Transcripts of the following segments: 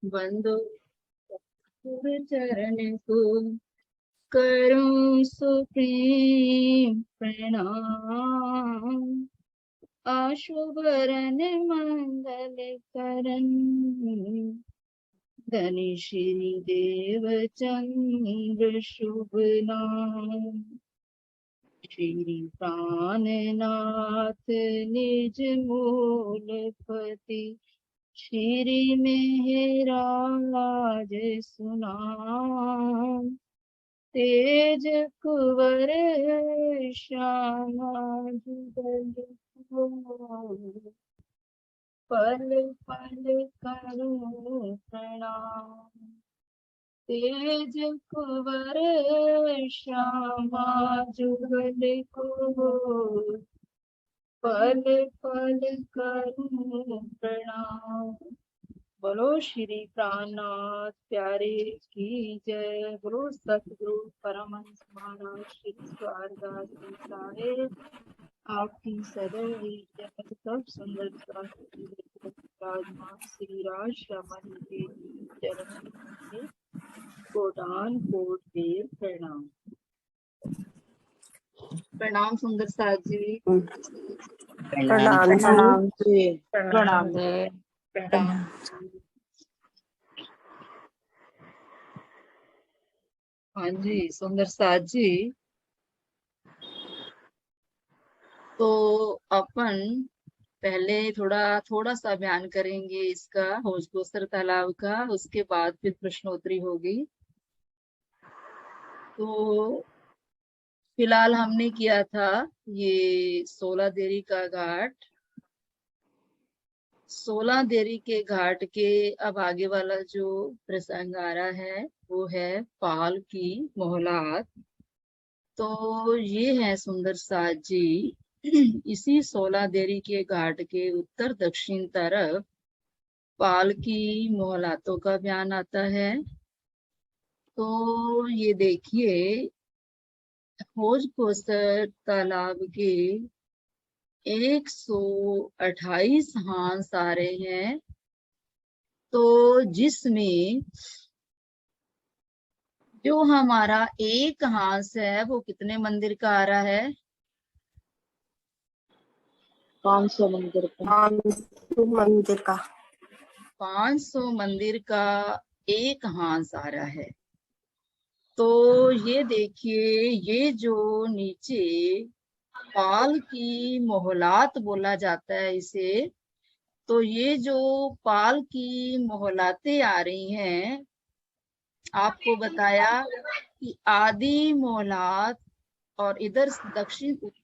बंदो गुरु चरण को करूं सुप्रीम प्रणाम। आशुभरन मंगल करन धनी श्री देव चंद्र शुभ नाम। श्री प्राणनाथ निज मूलपति श्री मेहराज सुनाम। तेज कुंवर श्यामा जुगल पल पल करूं प्रणाम। तेज कुंवर श्यामा जुगल को पल पल करूं प्रणाम। बोलो श्री प्राणनाथ प्यारे की जय। बोलो सतगुरु परमहंस महाराज श्री स्वारदास जी साहेब आपकी सदैव जय। सब सुंदर विराजमान श्री राज श्यामा जी के चरण में कोटान कोट देव प्रणाम। प्रणाम सुंदर साथ जी। प्रणाम जी। प्रणाम जी। प्रणाम। हाँ जी सुंदर साथ जी। तो अपन पहले थोड़ा सा बयान करेंगे इसका होशगोसर तालाब का, उसके बाद फिर प्रश्नोत्तरी होगी। तो फिलहाल हमने किया था ये 16 देरी का घाट। 16 देरी के घाट के अब आगे वाला जो प्रसंग आ रहा है वो है पाल की मोहलात। तो ये है सुंदर साथ जी। इसी 16 देरी के घाट के उत्तर दक्षिण तरफ पाल की मोहलातों का बयान आता है। तो ये देखिए होशगोसर तालाब के 128 हांस आ रहे हैं। तो जिसमें जो हमारा एक हांस है वो कितने मंदिर का आ रहा है? 500 मंदिर का। 500 मंदिर का। 500 मंदिर का एक हांस आ रहा है। तो ये देखिए ये जो नीचे पाल की मोहलात बोला जाता है इसे। तो ये जो पाल की मोहलातें आ रही हैं, आपको बताया कि आदि मोहलात और इधर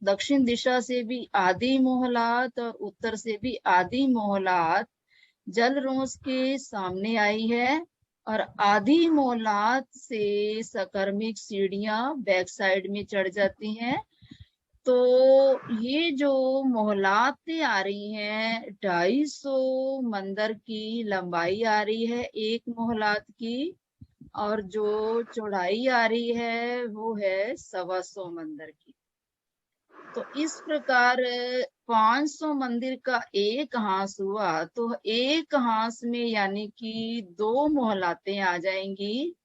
दक्षिण दिशा से भी आदि मोहलात और उत्तर से भी आदि मोहलात जलरोस के सामने आई है। और आदि मोहलात से सकर्मिक सीढ़ियां बैक साइड में चढ़ जाती हैं। तो ये जो मोहलातें आ रही हैं 250 मंदिर की लंबाई आ रही है एक मोहलात की, और जो चौड़ाई आ रही है वो है 125 मंदिर की। तो इस प्रकार 500 मंदिर का एक हांस हुआ तो एक हांस में यानी कि 2 मोहलातें आ जाएंगी।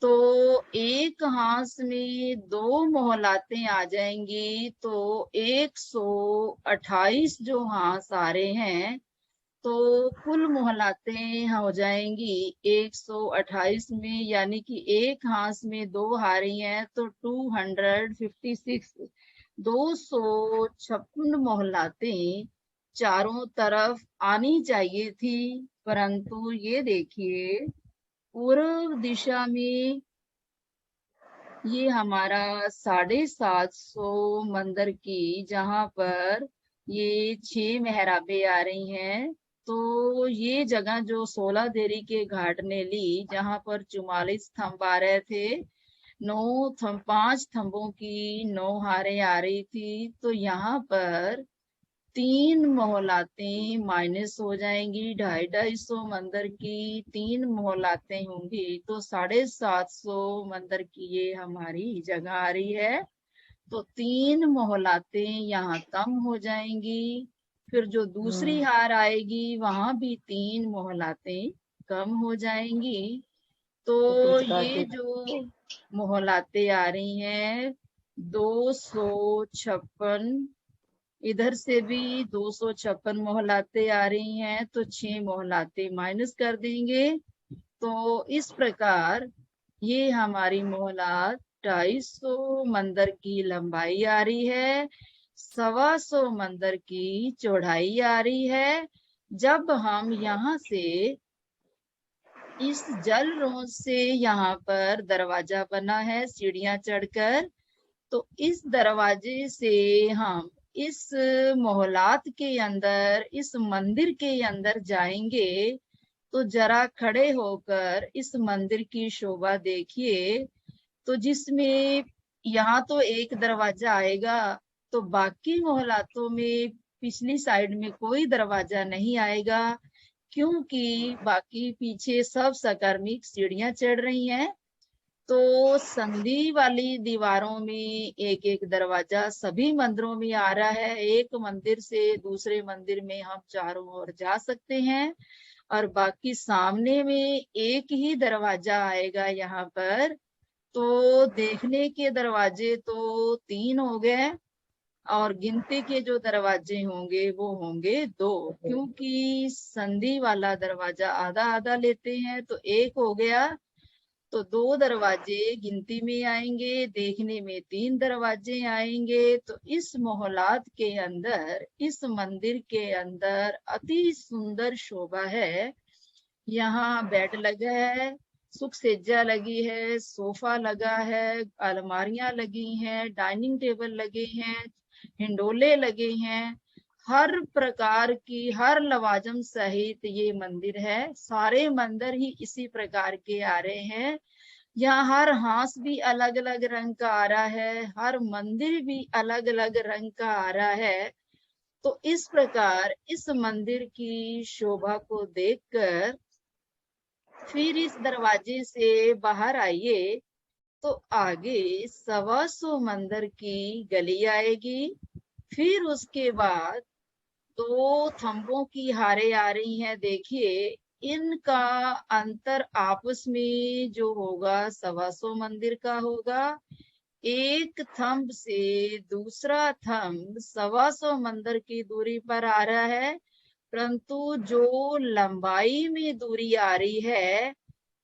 तो एक हांस में 2 मोहलातें आ जाएंगी तो 128 जो हांस आ रहे हैं तो कुल मोहलातें हो जाएंगी 128 में, यानी कि एक हांस में 2 हारी हैं तो 256 256 मोहलातें चारों तरफ आनी चाहिए थी। परंतु ये देखिए पूर्व दिशा में ये हमारा 750 मंदिर की जहां पर ये 6 मेहराबें आ रही हैं। तो ये जगह जो 16 देरी के घाट ने ली जहां पर 44 थंब आ रहे थे, 5 थंबों की 9 हारें आ रही थी। तो यहाँ पर 3 मोहलातें माइनस हो जाएंगी। 250 मंदिर की 3 मोहलातें होंगी तो 750 मंदिर की ये हमारी जगह आ रही है। तो 3 मोहलातें यहाँ कम हो जाएंगी। फिर जो दूसरी हार आएगी वहां भी 3 मोहलातें कम हो जाएंगी। तो ये जो मोहलाते आ रही हैं 256, इधर से भी 256 मोहलाते आ रही हैं, तो 6 मोहलाते माइनस कर देंगे। तो इस प्रकार ये हमारी मोहलात 250 मंदिर की लंबाई आ रही है, 125 मंदिर की चौड़ाई आ रही है। जब हम यहाँ से इस जल रोज से यहाँ पर दरवाजा बना है सीढ़ियां चढ़कर, तो इस दरवाजे से हम इस मोहलात के अंदर, इस मंदिर के अंदर जाएंगे, तो जरा खड़े होकर इस मंदिर की शोभा देखिए। तो जिसमें यहाँ तो एक दरवाजा आएगा, तो बाकी मोहल्लातों में पिछली साइड में कोई दरवाजा नहीं आएगा, क्योंकि बाकी पीछे सब सकर्मिक सीढ़ियां चढ़ रही हैं। तो संधि वाली दीवारों में एक एक दरवाजा सभी मंदिरों में आ रहा है। एक मंदिर से दूसरे मंदिर में हम चारों ओर जा सकते हैं, और बाकी सामने में एक ही दरवाजा आएगा यहाँ पर। तो देखने के दरवाजे तो 3 हो गए, और गिनती के जो दरवाजे होंगे वो होंगे 2, क्योंकि संधि वाला दरवाजा आधा आधा लेते हैं, तो 1 हो गया। तो 2 दरवाजे गिनती में आएंगे, देखने में 3 दरवाजे आएंगे। तो इस मोहल्लात के अंदर, इस मंदिर के अंदर अति सुंदर शोभा है। यहाँ बेड लगा है, सुख सज्जा लगी है, सोफा लगा है, अलमारियां लगी हैं, डाइनिंग टेबल लगे हैं, हिंडोले लगे हैं, हर प्रकार की, हर लवाजम सहित ये मंदिर है। सारे मंदिर ही इसी प्रकार के आ रहे हैं। यहाँ हर हांस भी अलग अलग रंग का आ रहा है, हर मंदिर भी अलग अलग रंग का आ रहा है। तो इस प्रकार इस मंदिर की शोभा को देखकर फिर इस दरवाजे से बाहर आइए, तो आगे 125 मंदिर की गली आएगी। फिर उसके बाद 2 थंबों की हारे आ रही हैं, देखिए इनका अंतर आपस में जो होगा 125 मंदिर का होगा। एक थंब से दूसरा थंब 125 मंदिर की दूरी पर आ रहा है, परंतु जो लंबाई में दूरी आ रही है,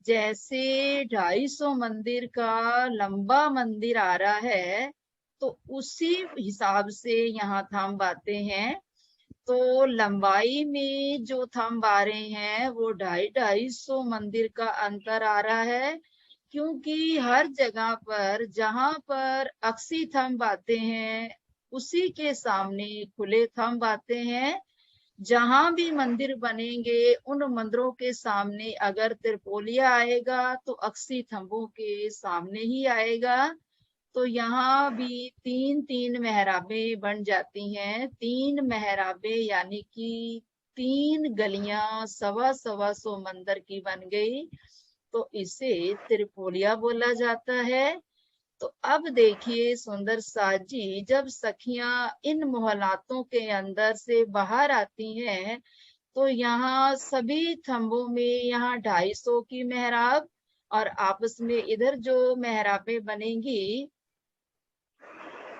जैसे 250 मंदिर का लंबा मंदिर आ रहा है, तो उसी हिसाब से यहाँ थंब आते हैं। तो लंबाई में जो थंब आ रहे हैं वो 250 मंदिर का अंतर आ रहा है, क्योंकि हर जगह पर जहां पर अक्सी थंब आते हैं उसी के सामने खुले थंब आते हैं। जहां भी मंदिर बनेंगे उन मंदिरों के सामने अगर त्रिपोलिया आएगा तो अक्सी थंबों के सामने ही आएगा। तो यहाँ भी 3-3 मेहराबें बन जाती हैं। 3 मेहराबें यानी कि 3 गलियां 125 मंदिर की बन गई, तो इसे त्रिपोलिया बोला जाता है। तो अब देखिए सुंदर साज जी, जब सखियां इन मोहल्लातों के अंदर से बाहर आती हैं, तो यहाँ सभी थंबों में यहाँ 250 की मेहराब, और आपस में इधर जो मेहराबें बनेंगी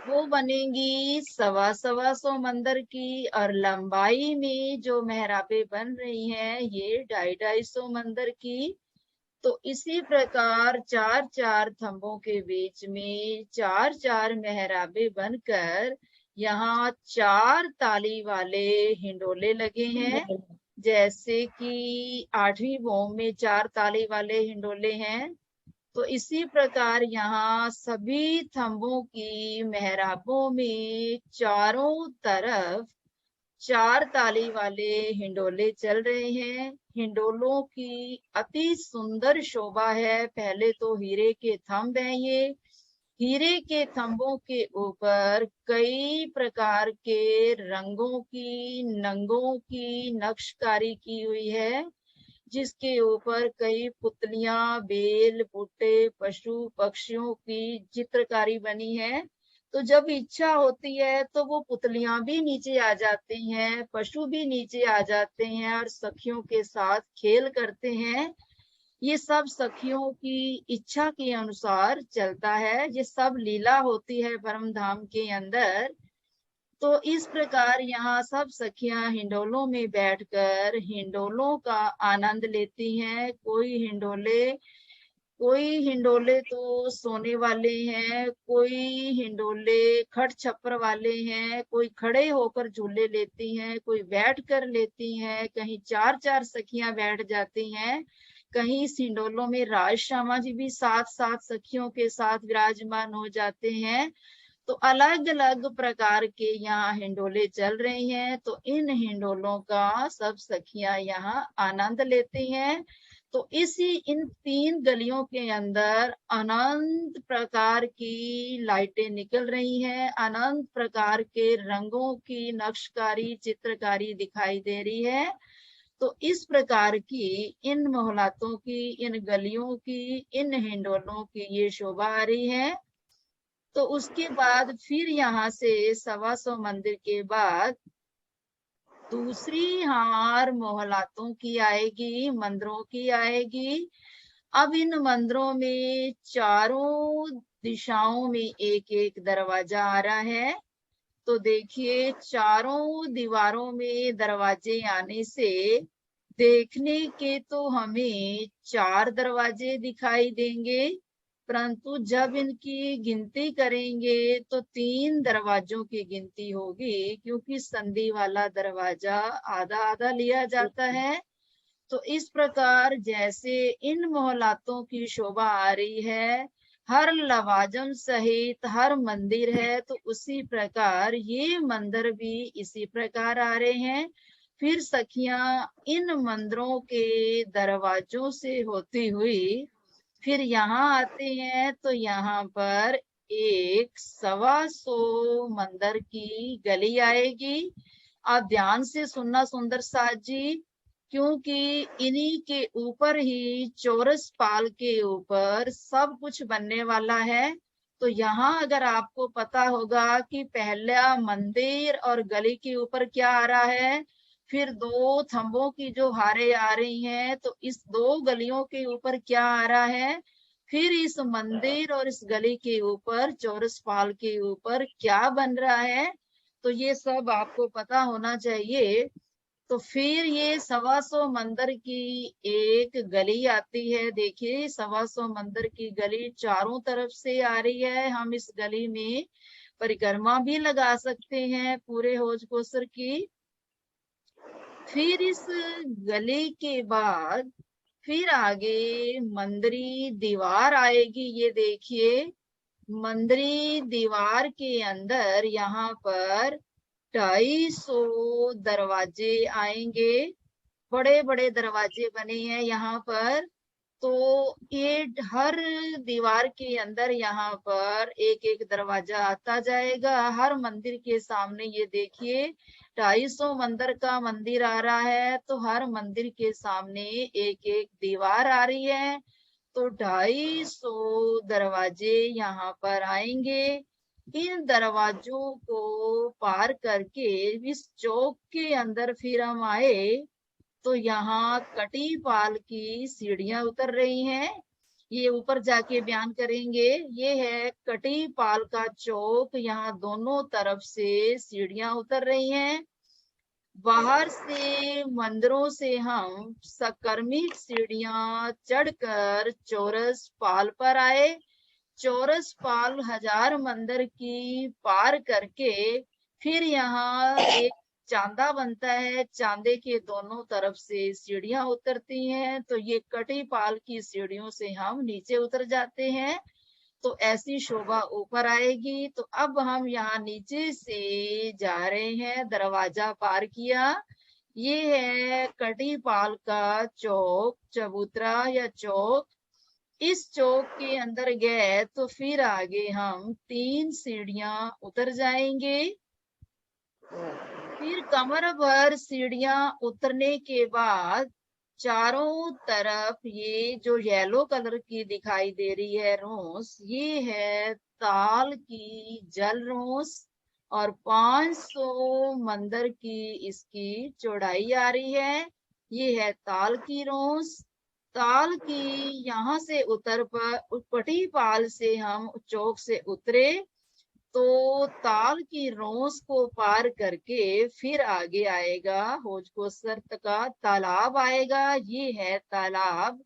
वो बनेंगी 125 मंदिर की, और लंबाई में जो मेहराबें बन रही हैं ये 250 मंदिर की। तो इसी प्रकार 4-4 थंबों के बीच में 4-4 मेहराबें बनकर यहाँ 4 ताली वाले हिंडोले लगे हैं, जैसे कि 8वीं भौम में 4 ताली वाले हिंडोले हैं। तो इसी प्रकार यहाँ सभी थंबों की मेहराबों में चारों तरफ 4 ताली वाले हिंडोले चल रहे हैं। हिंडोलों की अति सुंदर शोभा है। पहले तो हीरे के थंब हैं ये। हीरे के थंबों के ऊपर कई प्रकार के रंगों की, नंगों की नक्शकारी की हुई है, जिसके ऊपर कई पुतलियां, बेल, बूटे, पशु पक्षियों की चित्रकारी बनी है। तो जब इच्छा होती है तो वो पुतलियां भी नीचे आ जाती हैं, पशु भी नीचे आ जाते हैं और सखियों के साथ खेल करते हैं। ये सब सखियों की इच्छा के अनुसार चलता है, ये सब लीला होती है परम धाम के अंदर। तो इस प्रकार यहाँ सब सखियां हिंडोलों में बैठकर हिंडोलों का आनंद लेती हैं। कोई हिंडोले तो सोने वाले हैं, कोई हिंडोले खट छप्पर वाले हैं, कोई खड़े होकर झूले लेती हैं, कोई बैठ कर लेती हैं, कहीं चार चार सखियां बैठ जाती हैं, कहीं इस हिंडोलों में राज श्यामा जी भी साथ साथ सखियों के साथ विराजमान हो जाते हैं। तो अलग अलग प्रकार के यहाँ हिंडोले चल रहे हैं। तो इन हिंडोलों का सब सखियां यहाँ आनंद लेती हैं। तो इसी इन तीन गलियों के अंदर अनंत प्रकार की लाइटें निकल रही हैं, अनंत प्रकार के रंगों की नक्शकारी चित्रकारी दिखाई दे रही है। तो इस प्रकार की इन मोहल्लातों की, इन गलियों की, इन हिंडोलों की ये शोभा आ रही है। तो उसके बाद फिर यहाँ से 125 मंदिर के बाद दूसरी हार मोहल्लातों की आएगी, मंदिरों की आएगी। अब इन मंदिरों में चारों दिशाओं में एक एक दरवाजा आ रहा है। तो देखिए, चारों दीवारों में दरवाजे आने से देखने के तो हमें चार दरवाजे दिखाई देंगे, परंतु जब इनकी गिनती करेंगे तो तीन दरवाजों की गिनती होगी, क्योंकि संधि वाला दरवाजा आधा आधा लिया जाता है। तो इस प्रकार जैसे इन मोहल्लातों की शोभा आ रही है, हर लवाजम सहित हर मंदिर है, तो उसी प्रकार ये मंदिर भी इसी प्रकार आ रहे हैं। फिर सखियां इन मंदिरों के दरवाजों से होती हुई फिर यहाँ आते हैं। तो यहाँ पर एक 125 मंदिर की गली आएगी। आप ध्यान से सुनना सुंदर साथ जी, क्योंकि इन्हीं के ऊपर ही चौरस पाल के ऊपर सब कुछ बनने वाला है। तो यहाँ अगर आपको पता होगा कि पहला मंदिर और गली के ऊपर क्या आ रहा है, फिर दो थंबों की जो हारे आ रही हैं, तो इस दो गलियों के ऊपर क्या आ रहा है, फिर इस मंदिर और इस गली के ऊपर चौरस पाल के ऊपर क्या बन रहा है, तो ये सब आपको पता होना चाहिए। तो फिर ये 125 मंदिर की एक गली आती है। देखिए, 125 मंदिर की गली चारों तरफ से आ रही है। हम इस गली में परिक्रमा भी लगा सकते हैं पूरे हौज कोसर की। फिर इस गली के बाद फिर आगे मंदिरी दीवार आएगी। ये देखिए, मंदिरी दीवार के अंदर यहाँ पर 250 दरवाजे आएंगे। बड़े बड़े दरवाजे बने हैं यहाँ पर। तो ये हर दीवार के अंदर यहाँ पर एक एक दरवाजा आता जाएगा। हर मंदिर के सामने ये देखिए, 250 मंदिर का मंदिर आ रहा है, तो हर मंदिर के सामने एक एक दीवार आ रही है। तो 250 दरवाजे यहाँ पर आएंगे। इन दरवाजों को पार करके इस चौक के अंदर फिर हम आए, तो यहाँ कटी पाल की सीढ़ियां उतर रही हैं। ये ऊपर जाके बयान करेंगे। ये है कटी पाल का चौक, यहाँ दोनों तरफ से सीढ़ियां उतर रही हैं। बाहर से मंदिरों से हम सकर्मिक सीढ़ियां चढ़कर चौरस पाल पर आए। चौरस पाल 1000 मंदिर की पार करके फिर यहाँ एक चांदा बनता है। चांदे के दोनों तरफ से सीढ़ियां उतरती हैं। तो ये कटी पाल की सीढ़ियों से हम नीचे उतर जाते हैं। तो ऐसी शोभा ऊपर आएगी। तो अब हम यहाँ नीचे से जा रहे हैं, दरवाजा पार किया। ये है कटी पाल का चौक, चबूतरा या चौक। इस चौक के अंदर गए तो फिर आगे हम 3 सीढ़ियां उतर जाएंगे। फिर कमर भर सीढ़ियां उतरने के बाद चारों तरफ ये जो येलो कलर की दिखाई दे रही है रोस, ये है ताल की जल रोस, और 500 मंदिर की इसकी चौड़ाई आ रही है। ये है ताल की रोस। ताल की यहाँ से उतर पर पटी पाल से हम चौक से उतरे तो ताल की रोस को पार करके फिर आगे आएगा होजकोसर का तालाब आएगा। ये है तालाब।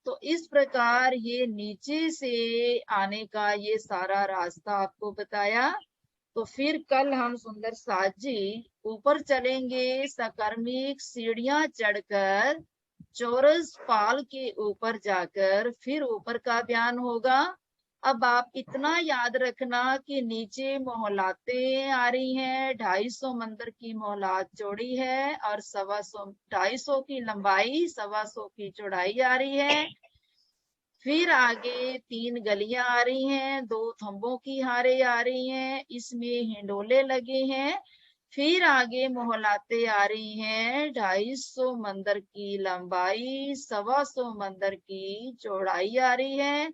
तो इस प्रकार ये नीचे से आने का ये सारा रास्ता आपको बताया। तो फिर कल हम सुंदर साथ जी ऊपर चलेंगे, सकर्मिक सीढ़ियां चढ़कर चौरस पाल के ऊपर जाकर फिर ऊपर का बयान होगा। अब आप इतना याद रखना कि नीचे मोहलातें आ रही हैं, 250 मंदिर की मोहलात चौड़ी है और 250 की लंबाई, 125 की चौड़ाई आ रही है। फिर आगे 3 गलियां आ रही हैं, 2 थंबों की हारे आ रही हैं, इसमें हिंडोले लगे हैं। फिर आगे मोहलाते आ रही हैं, 250 मंदिर की लंबाई, 125 मंदिर की चौड़ाई आ रही है।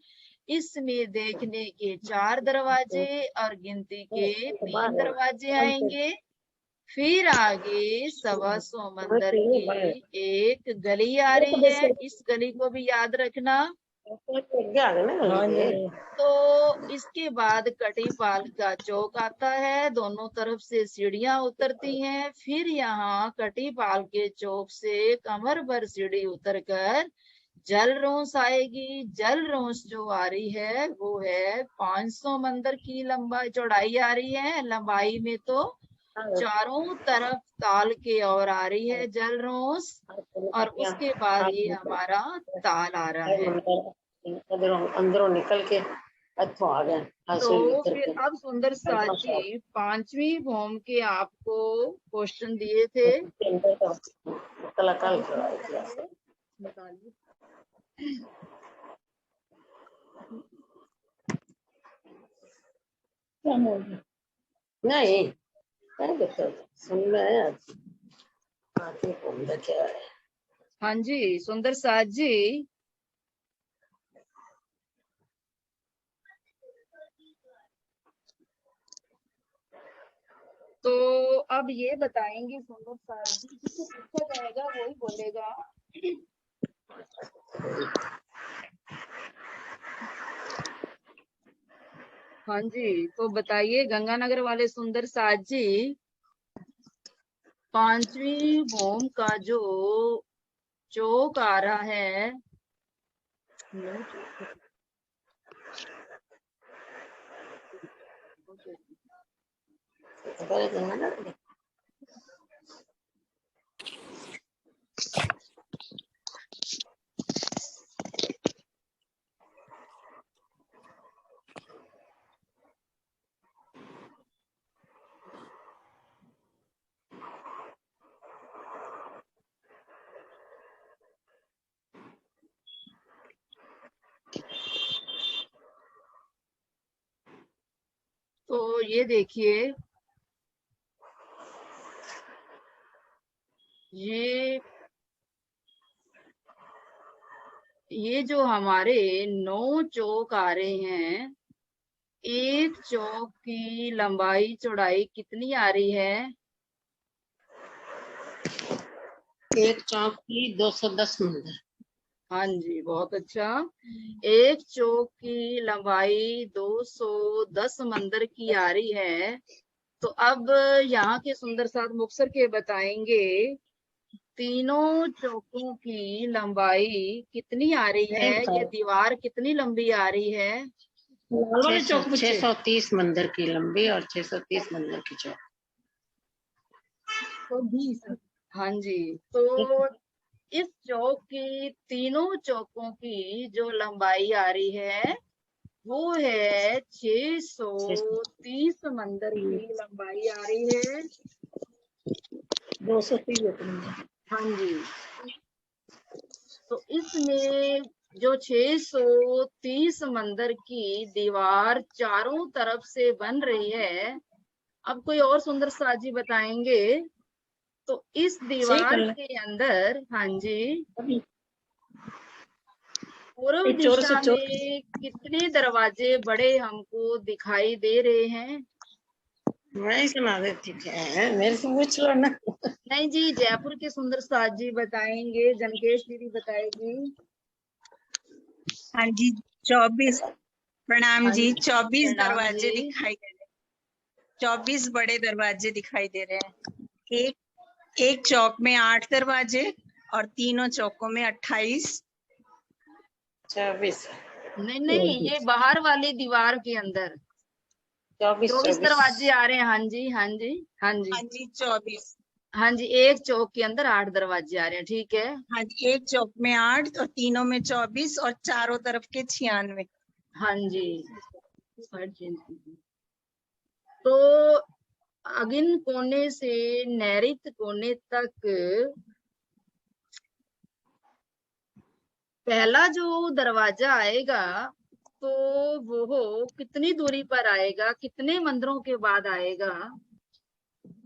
इसमें देखने के 4 दरवाजे और गिनती के 3 दरवाजे आएंगे। फिर आगे 125 मंदिर की एक गली आ रही है, इस गली को भी याद रखना। तो इसके बाद कटीपाल का चौक आता है, दोनों तरफ से सीढ़ियां उतरती हैं। फिर यहाँ कटीपाल के चौक से कमर भर सीढ़ी उतरकर जल रोस आएगी। जल रोस जो आ रही है वो है 500 मंदिर की लंबाई चौड़ाई आ रही है। लंबाई में तो चारों तरफ ताल के और आ रही है जल रोस, और उसके बाद ये हमारा ताल आ रहा है। अंदरों निकल के आ गए। तो फिर अब सुंदर साथ जी 5वीं भौम के आपको क्वेश्चन दिए थे, कलाकार बताइए। नहीं सुन रहे हैं क्या है। हाँ जी सुंदर साथ जी, तो अब ये बताएंगे सुंदर साथ जी, जिससे पूछा जाएगा वही बोलेगा। हाँ जी, तो बताइए गंगानगर वाले सुंदर साथ जी, 5वीं भौम का जो चौक आ रहा है, तो ये देखिए, ये जो हमारे 9 चौक आ रहे हैं, एक चौक की लंबाई चौड़ाई कितनी आ रही है? एक चौक की 210 मंदिर। हाँ जी बहुत अच्छा। एक चौक की लंबाई 210 मंदिर की आ रही है। तो अब यहाँ के सुंदर साथ मुक्तसर के बताएंगे, तीनों चौकों की लंबाई कितनी आ रही है? ये दीवार कितनी लंबी आ रही है? 630 मंदिर की लंबी और 630 मंदिर की चौक। हाँ जी, तो इस चौक की तीनों चौकों की जो लंबाई आ रही है वो है 630 मंदिर की लंबाई आ रही है। 230। हाँ जी, तो इसमें जो 630 मंदिर की दीवार चारों तरफ से बन रही है, अब कोई और सुंदर साजी बताएंगे? तो इस दीवार के अंदर, हाँ जी, पूर्व दिशा में कितने दरवाजे बड़े हमको दिखाई दे रहे हैं? मैं ही सुना देती है, मेरे से पूछ लो ना। नहीं जी, जयपुर के सुंदर साज जी बताएंगे, जनकेश दीदी बताएगी। हाँ जी, 24। प्रणाम हाँ जी। जी, 24 प्रणाम दरवाजे जी। दिखाई दे रहे हैं। 24 बड़े दरवाजे दिखाई दे रहे हैं। एक चौक में 8 दरवाजे और तीनों चौकों में 28। 24। नहीं, ये बाहर वाली दीवार के अंदर 24 दरवाजे आ रहे हैं। हाँ जी, हाँ जी, हाँ जी, हाँ जी, 24। हाँ जी, एक चौक के अंदर 8 दरवाजे आ रहे हैं, ठीक है। हाँ जी, एक चौक में 8 और तीनों में 24 और चारों तरफ के 96। हाँ जी, साइड चेंज कीजिए। तो अगिन कोने से नैऋत्य कोने तक पहला जो दरवाजा आएगा तो वो कितनी दूरी पर आएगा, कितने मंदिरों के बाद आएगा?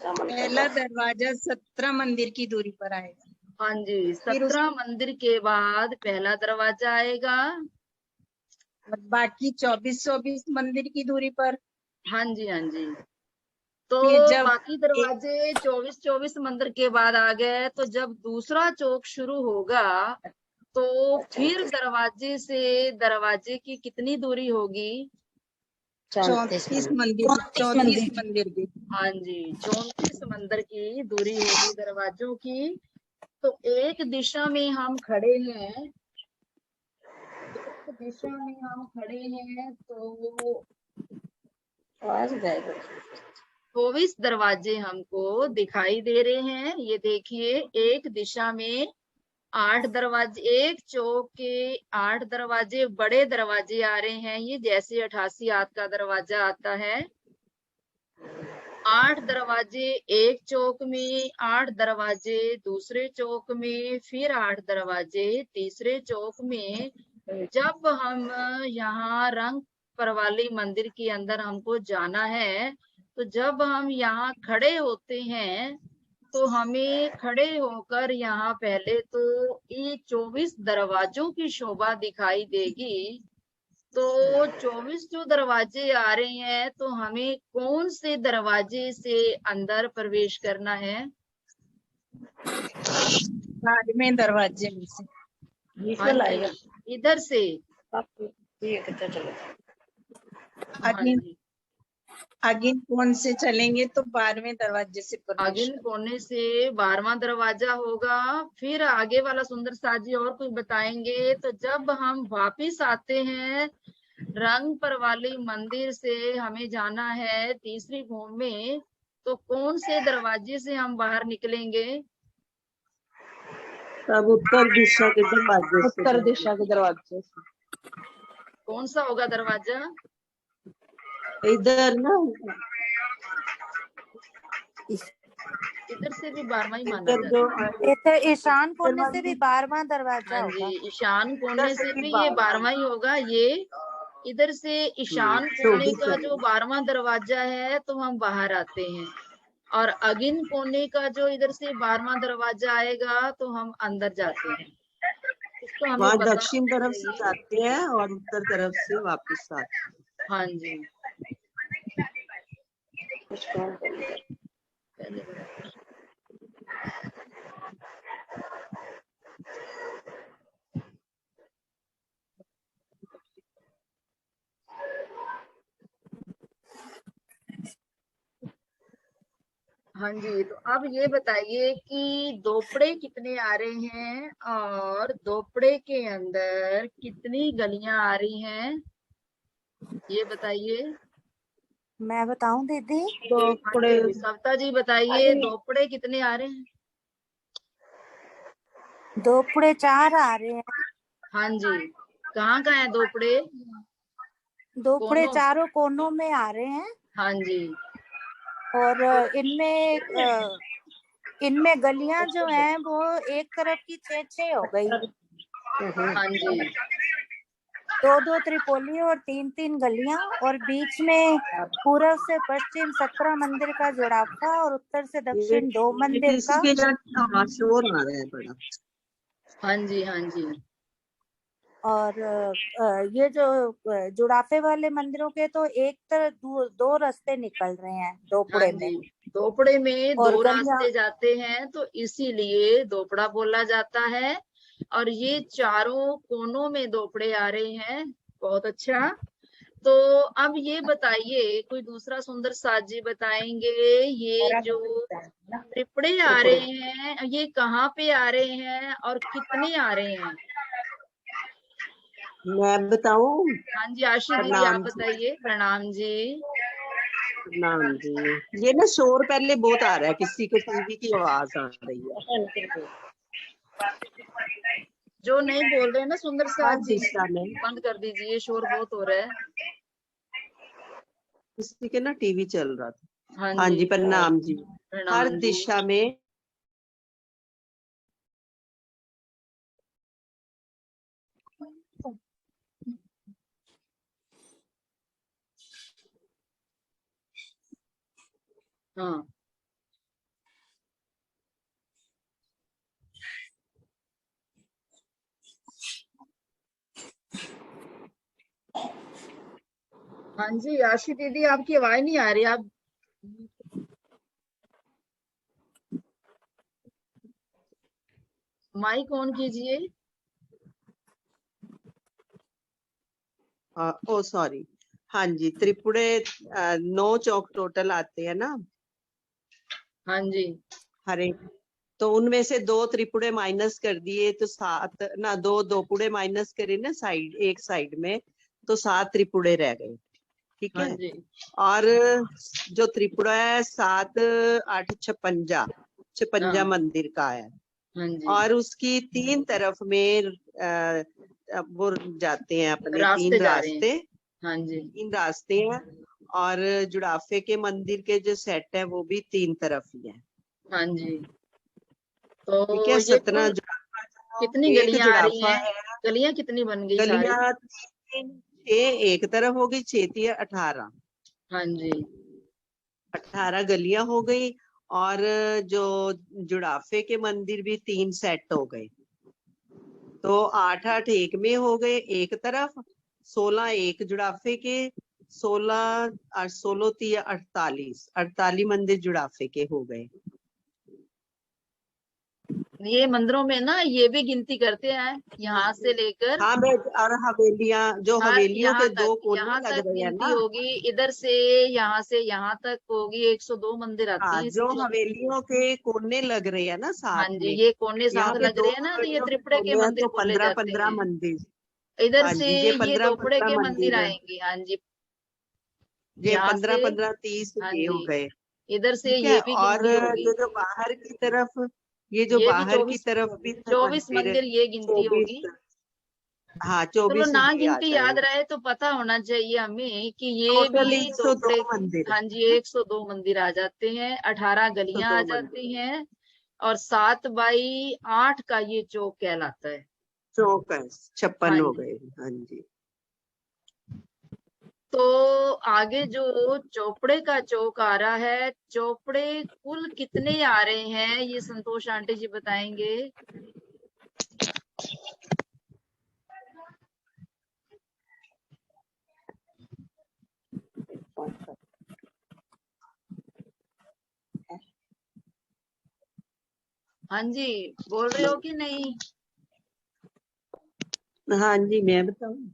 पहला दरवाजा 17 मंदिर की दूरी पर आएगा। हाँ जी, 17 मंदिर के बाद पहला दरवाजा आएगा। और बाकी 24 मंदिर की दूरी पर। हाँ जी, हाँ जी। तो फिर जब बाकी दरवाजे 24 मंदिर के बाद आ गए, तो जब दूसरा चौक शुरू होगा तो फिर दरवाजे से दरवाजे की कितनी दूरी होगी? 34 मंदिर की। हाँ जी, 34 मंदिर की दूरी होगी दरवाजों की। तो एक दिशा में हम खड़े हैं, एक दिशा में हम खड़े हैं तो 24 दरवाजे हमको दिखाई दे रहे हैं। ये देखिए, एक दिशा में 8 दरवाजे, एक चौक के 8 दरवाजे बड़े दरवाजे आ रहे हैं। ये जैसे 88 हाथ का दरवाजा आता है, 8 दरवाजे एक चौक में, 8 दरवाजे दूसरे चौक में, फिर 8 दरवाजे तीसरे चौक में। जब हम यहाँ रंग परवाली मंदिर के अंदर हमको जाना है, तो जब हम यहाँ खड़े होते हैं तो हमें खड़े होकर यहाँ पहले तो ये 24 दरवाजों की शोभा दिखाई देगी। तो 24 जो दरवाजे आ रहे हैं, तो हमें कौन से दरवाजे से अंदर प्रवेश करना है? में दरवाजे में से। हाँ जी, इधर से। हाँ अगिन जी, अगिन कौन से चलेंगे तो 12वें दरवाजे से प्रवेश आगिन कोने से 12वां दरवाजा होगा। फिर आगे वाला सुंदर साज जी और कुछ बताएंगे। तो जब हम वापिस आते हैं रंग परवाली मंदिर से, हमें जाना है तीसरी भूमि में, तो कौन से दरवाजे से हम बाहर निकलेंगे? सब उत्तर दिशा के दरवाजे से। उत्तर दिशा के दरवाजे से। कौन सा होगा दरवाजा? इधर ना, इधर से भी 12वां ही माना इधर जाता जो है। इधर ईशान कोने से भी 12वां दरवाजा हाँ होगा। जी, ईशान कोने से से भी भी ये 12वां ही होगा। ये इधर से ईशान कोने का जो 12वां दरवाजा है, तो हम बाहर आते हैं। और अगिन कोने का जो इधर से 12वां दरवाजा आएगा, तो हम अंदर जाते हैं। इसको हमें वहाँ पता दक्षिण तरफ से चाहिए। जाते हैं और उत्तर तरफ से वापस आते हैं। हाँ जी, पहले बराबर। हाँ जी, तो अब ये बताइए कि दोपड़े कितने आ रहे हैं और दोपड़े के अंदर कितनी गलियां आ रही हैं, ये बताइए। मैं बताऊं दीदी? हाँ जी, सविता जी बताइए, दोपड़े कितने आ रहे हैं? दोपड़े 4 आ रहे हैं। हाँ जी, कहाँ कहाँ है दोपड़े? दोपड़े कोनों। चारों कोनों में आ रहे हैं। हाँ जी, और इनमें गलियां जो हैं वो एक तरफ की 6-6 हो गई। हाँ जी। 2-2 त्रिपोली और 3-3 गलियां, और बीच में पूर्व से पश्चिम 17 मंदिर का जुड़ाफा और उत्तर से दक्षिण 2 मंदिर का। किसी के यहाँ शोर आ रहा है बड़ा। हाँ जी, हाँ जी। और ये जो जुड़ाफे वाले मंदिरों के तो एक तरफ दो रास्ते निकल रहे हैं हाँ दोपड़े में, जी, दोपड़े में और दो गलियां रास्ते जाते हैं तो इसीलिए दोपड़ा बोला जाता है। और ये चारों कोनों में दोपड़े आ रहे हैं। बहुत अच्छा। तो अब ये बताइए, कोई दूसरा सुंदर साज जी बताएंगे, ये जो त्रिपड़े आ रहे हैं ये कहाँ पे आ रहे हैं और कितने आ रहे हैं? मैं बताऊं? हाँ जी, आशी दीदी आप प्रणाम जी। बताइए। प्रणाम जी। प्रणाम जी। ये ना शोर पहले बहुत आ रहा है, किसी के टीवी की आवाज आ रही है। जो नहीं बोल रहे हैं ना सुंदर हर साज जी, दिशा में बंद कर दीजिए, शोर बहुत हो रहा है। किसी के ना टीवी चल रहा था। हाँ हाँ जी, जी, प्रणाम जी। हर प्रणाम जी। दिशा में हाँ हाँ जी, आशी दीदी आपकी आवाज नहीं आ रही। आप माइक ऑन कीजिए। ओ सॉरी। हाँ जी, त्रिपुरे 9 चौक टोटल आते हैं ना हाँ जी, हर एक। तो उनमें से 2 त्रिपुरे माइनस कर दिए तो 7 ना, 2 दोपुड़े माइनस करे ना साइड, एक साइड में, तो 7 त्रिपुरे रह गए। ठीक हाँ है। जी, और जो त्रिपुरा है 7 8 56 56 हाँ मंदिर का है। हाँ जी, और उसकी 3 तरफ में वो जाते हैं अपने रास्ते 3 जा रहे हैं। रास्ते, हाँ जी, 3 रास्ते हैं। और जुड़ाफे के मंदिर के जो सेट है वो भी 3 तरफ ही है। हाँ जी। ठीक है। तो ये 17 कुल जुड़ाफा, कितनी जो एक गलियां आ रही जुड़ाफा हैं? है। गलियां कितनी बन गई सारी? गलियां 6 एक तरफ होगी, 6 18 हाँ जी, 18 गलियां हो गई। और जो जुड़ाफे के मंदिर भी 3 सेट हो गए, तो 8 8 एक में हो गए एक तरफ, 16 एक जुड़ाफे के, 16 और 16 3 48 48 मंदिर जुड़ाफे के हो गए। ये मंदिरों में ना ये भी गिनती करते हैं, यहाँ से लेकर हाँ मैं, और हवेलियां, जो हवेलियों के 2 कोने यहाँ लग तक रहे हैं गिनती ना। होगी। इधर से यहाँ तक होगी, 102 मंदिर आते हाँ, हैं इस जो देश में। हवेलियों के कोने लग रहे हैं ना हाँ साथ जी, में, ये कोने यहाँ साथ पे लग 2 रहे हैं ना, तो ये हवेलियों के त्रिपुरा के कोने हैं, मंदिर तो बोले 15 जाते 15 हैं। मंदिर। इधर हाँ से जी, ये ये 15 दोपड़े 15 के मंदिर मंदिर है। आएंगे। हाँ जी, ये यहाँ 15 से। 15 30 हाँ ये हो जी, गए। इधर से ठीक है। ये भी और गिनती होगी। जो बाहर की तरफ, ये जो ये भी बाहर की 24 तरफ भी थे 24 मंदिर, मंदिर ये गिनती 24। होगी। हाँ, चलो 24 ना ये गिन आ के याद जाएंगे। रहे तो पता होना चाहिए हमें कि ये टोटल भी 102 दोपड़े। मंदिर हाँ जी, 102 मंदिर आ जाते हैं, 18 गलियां आ 102 जाती मंदिर हैं, और 7 बाई 8 का ये चौक कहलाता है। चौक है, 56 हाँ हो जी। गए। हाँ जी। तो आगे जो चौपड़े का चौक आ रहा है, चौपड़े कुल कितने आ रहे हैं ये संतोष आंटी जी बताएंगे। हाँ जी, बोल रहे हो कि नहीं? हाँ जी, मैं बताऊं?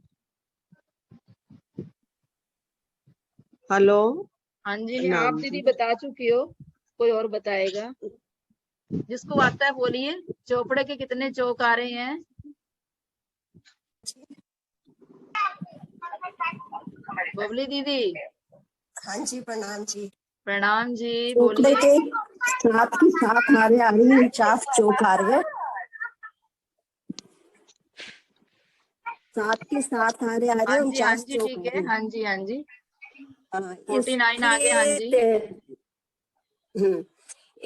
हेलो। हाँ जी, नहीं आप नाम दीदी जी। बता चुकी हो, कोई और बताएगा? जिसको आता है बोलिए, चौपड़े के कितने चौक आ रहे हैं? बबली दीदी। हाँ जी, प्रणाम जी। प्रणाम जी, चौकड़े बोलिए। के साथ की साथ हमारे आ रही है, 49 चौक आ रहे हैं। साथ के साथ हमारे आ रहे हाँ हैं, जी, हाँ 49 जी, चौक ठीक आ है। रहे हाँ जी, हाँ जी, हैं। 49 आगे। हाँ इसके जी,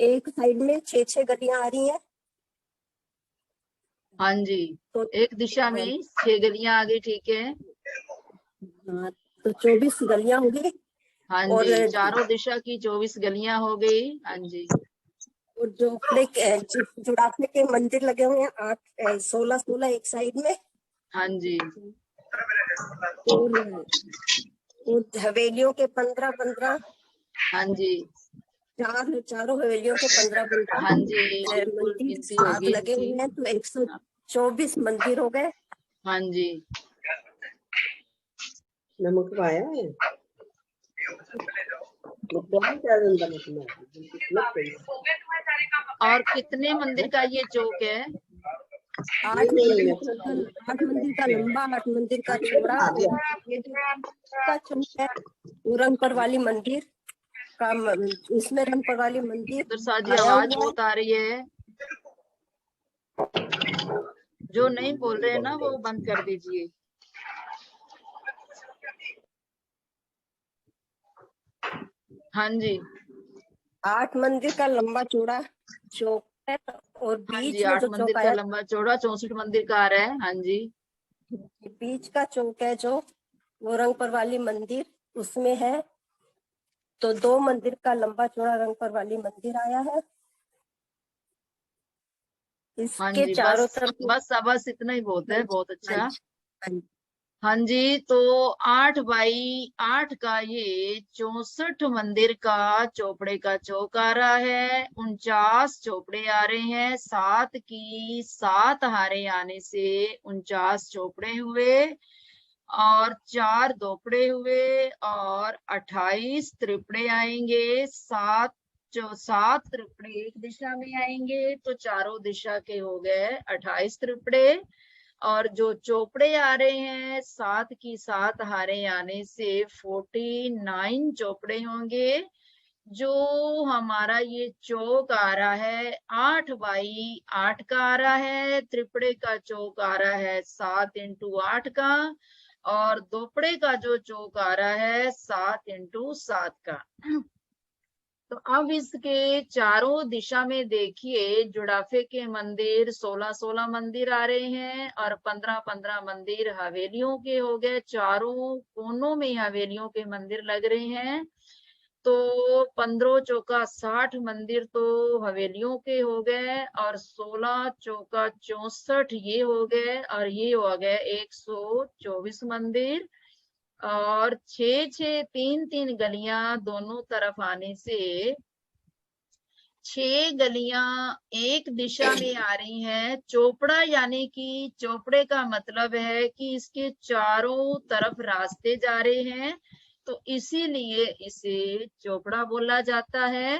एक साइड में 6 गलियां आ रही हैं। हाँ जी, तो एक दिशा में 6 गलियां आगे, ठीक है। हाँ, तो 24 गलियां हो गई। हाँ और जी, चारों दिशा की 24 गलियां हो गई। हाँ जी, और जो जुड़ाफे के मंदिर लगे हुए हैं 8 16 एक साइड में। हाँ जी, और हवेलियों के 15 हाँ जी, चारों हवेलियों के 15 हाँ जी, बिल्कुल मंदिर गिनती साथ होगी लगे इनकी। हुए हैं, तो 124 मंदिर हो गए। हाँ जी, नमक पाया है और कितने मंदिर का ये चौक है? 8 मंदिर का लंबा, 8 मंदिर का चौड़ा। और ये जो का चौक है वो रंगपर वाली मंदिर का इसमें रंगपर वाली मंदिर तो साजी आया आवाज हुआ है। बहुत आ रही है, जो नहीं बोल रहे हैं ना वो बंद कर दीजिए। हाँ जी, 8 मंदिर का लंबा चौड़ा चौक है। और हाँ जी, बीच में 8 जो मंदिर चौक का आया, लंबा चौड़ा 64 मंदिर का आ रहा है। हाँ जी, बीच का चौक है जो वो रंगपर वाली मंदिर उसमें है। तो 2 मंदिर का लंबा चौड़ा रंगपर वाली मंदिर आया है। हाँ इसके जी, चारों बस तरफ। बस बस इतना ही बहुत है, बहुत हाँ अच्छा। जी, हाँ जी। हाँ जी, तो 8x8 का ये 64 मंदिर का चौपड़े का चौक आ रहा है। 49 चौपड़े आ रहे हैं, 7 की 7 हारे आने से 49 चौपड़े हुए, और 4 दोपड़े हुए, और 28 त्रिपड़े आएंगे। 7 त्रिपड़े एक दिशा में आएंगे तो चारों दिशा के हो गए 28 त्रिपड़े। और जो चौपड़े आ रहे हैं 7 की 7 हारे आने से 49 चौपड़े होंगे। जो हमारा ये चौक आ रहा है 8x8 का आ रहा है। त्रिपड़े का चौक आ रहा है 7x8 का, और दोपड़े का जो चौक आ रहा है 7x7 का। तो अब इसके चारों दिशा में देखिए, जुड़ाफे के मंदिर 16-16 मंदिर आ रहे हैं, और 15-15 मंदिर हवेलियों के हो गए। चारों कोनों में हवेलियों के मंदिर लग रहे हैं। तो 15 चौका 60 मंदिर तो हवेलियों के हो गए, और 16 चौका 64 ये हो गए, और ये हो गए 124 मंदिर। और 6-6 3-3 गलियां दोनों तरफ आने से 6 गलियां एक दिशा में आ रही हैं। चौपड़ा यानी कि चौपड़े का मतलब है कि इसके चारों तरफ रास्ते जा रहे हैं, तो इसीलिए इसे चौपड़ा बोला जाता है।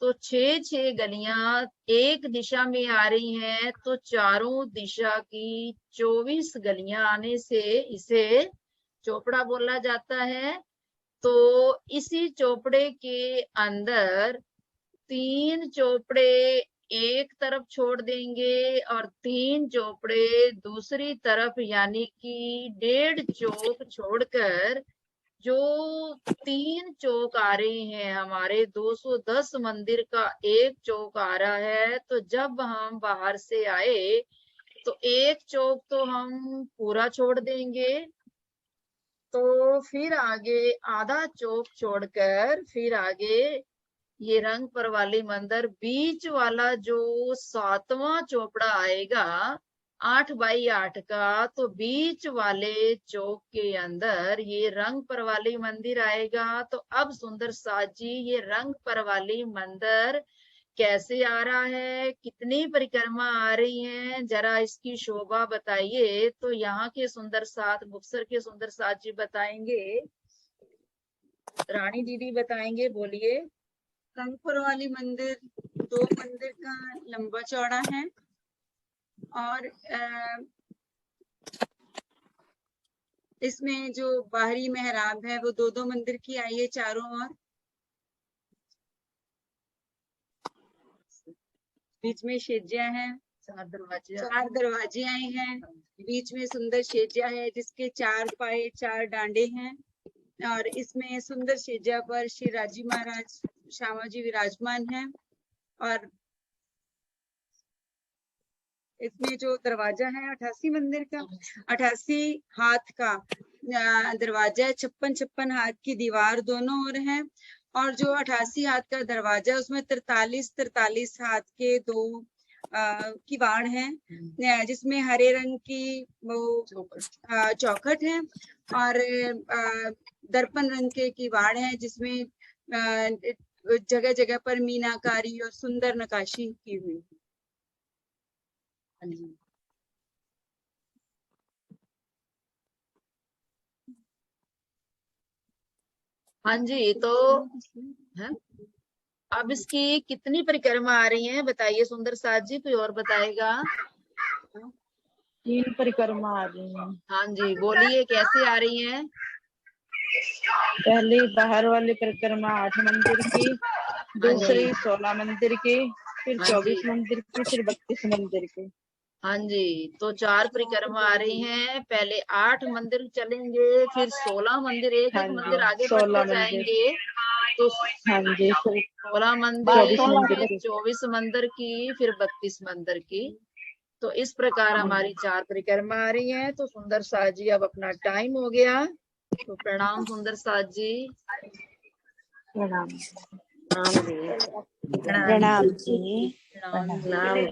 तो 6-6 गलियां एक दिशा में आ रही हैं, तो चारों दिशा की 24 गलियां आने से इसे चौपड़ा बोला जाता है। तो इसी चौपड़े के अंदर 3 चौपड़े एक तरफ छोड़ देंगे, और 3 चौपड़े दूसरी तरफ, यानी कि 1.5 चौक छोड़कर जो 3 चौक आ रहे हैं हमारे 210 मंदिर का एक चौक आ रहा है। तो जब हम बाहर से आए तो एक चौक तो हम पूरा छोड़ देंगे, तो फिर आगे आधा चौक छोड़कर फिर आगे ये रंगपर वाली मंदिर बीच वाला जो 7वां चौपड़ा आएगा 8x8 का, तो बीच वाले चौक के अंदर ये रंगपर वाली मंदिर आएगा। तो अब सुंदर साथ जी, ये रंगपर वाली मंदिर कैसे आ रहा है, कितनी परिक्रमा आ रही हैं, जरा इसकी शोभा बताइए। तो यहाँ के सुंदर साथ, मुक्तसर के सुंदर साथ जी बताएंगे, रानी दीदी बताएंगे, बोलिए। रंगपुर वाली मंदिर 2 मंदिर का लंबा चौड़ा है, और इसमें जो बाहरी मेहराब है वो 2-2 मंदिर की आई है चारों ओर। बीच में शेजिया है, 4 दरवाजे 4 दरवाजे आए हैं। बीच में सुंदर शेजिया है जिसके 4 पाए 4 डांडे हैं, और इसमें सुंदर शेजिया पर श्री राजी महाराज श्यामा जी विराजमान हैं। और इसमें जो दरवाजा है 88 मंदिर का, 88 हाथ का, दरवाजा है, 56 हाथ की दीवार दोनों ओर है, और जो 88 हाथ का दरवाजा है उसमें 43 हाथ के 2 किवाड़ हैं, जिसमें हरे रंग की वो चौखट है, और दर्पण रंग के किवाड़ हैं, जिसमें जगह जगह पर मीनाकारी और सुंदर नक्काशी की हुई है। हाँ जी। हाँ जी, तो है अब इसकी कितनी परिक्रमा आ रही हैं बताइए सुंदर साथ जी, कोई और बताएगा? 3 परिक्रमा आ रही हैं। हाँ जी, बोलिए कैसे आ रही हैं? पहली बाहर वाली परिक्रमा 8 मंदिर की, दूसरी 16 मंदिर की, फिर हाँ 24 जी। मंदिर की, फिर 32 मंदिर की। हाँ जी, तो 4 परिक्रमा आ रही हैं। पहले 8 मंदिर चलेंगे, फिर 16 मंदिर, एक हाँ एक जी, मंदिर आगे 16 बढ़ते मंदिर। जाएंगे। तो हाँ जी, फिर 16 मंदिर, 24 मंदिर फिर की। 24 मंदिर की, फिर 32 मंदिर की। तो इस प्रकार हमारी 4 परिक्रमा आ रही हैं। तो सुंदर साथ जी अब अपना टाइम हो गया, तो प्रणाम सुंदर साथ जी। प्रणाम। प्रणाम जी। प्रणाम जी। प्रणाम जी।